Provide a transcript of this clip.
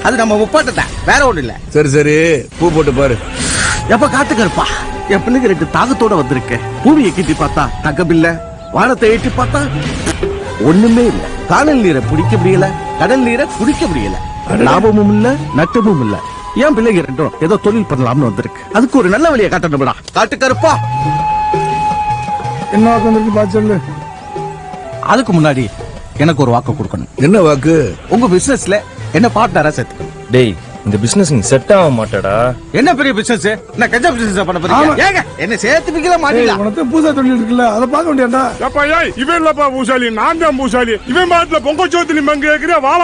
அது நம்ம முப்பாட்டை வேற ஒண்ணு இல்ல. சரி சரி பூ போட்டு பாரு. எப்ப காத்துக்கருப்பா என் பிள்ளைங்க 2 தாகத்தோட வந்திருக்கேன். பூமியை கிட்டி பார்த்தா தங்கம் இல்ல, வானத்தை ஏற்றி பார்த்தா ஒண்ணுமே இல்ல. காணல் நீரை பிடிக்க முடியல, கடல் நீரை குடிக்க முடியல. லாபமும் இல்ல, நட்டமும் இல்ல. என் பிள்ளைங்க 2 ஏதோ தொழில் பண்ணலாம்னு வந்திருக்கு. அதுக்கு ஒரு நல்ல வழியை காட்டணும்டா. காட்டுக்கருப்பா என்ன வாக்கு பார்த்து சொல்லு. அதுக்கு முன்னாடி எனக்கு ஒரு வாக்கு கொடுக்கணும். என்ன வாக்கு? உங்க பிசினஸ்ல என்ன பார்ட்னரா சேர்த்துக்கணும். டேய் இந்த பிசினஸ் நீ செட் ஆக மாட்டடா. என்ன பெரிய பிசினஸ்? என்ன கஞ்சா பிசினஸ் பண்ண போறீங்க? ஏங்க என்ன சேர்த்துப்பீங்களா மாட்டீங்களா? உனக்கு பூசா தொழில் இருக்குல்ல, அதை பார்க்க வேண்டியடா. இவன் இல்லப்பா பூசாலி, நான் தான் பூசாலி. இவன் பாட்டுல பொங்கல் சோத்துல மங்க வாழ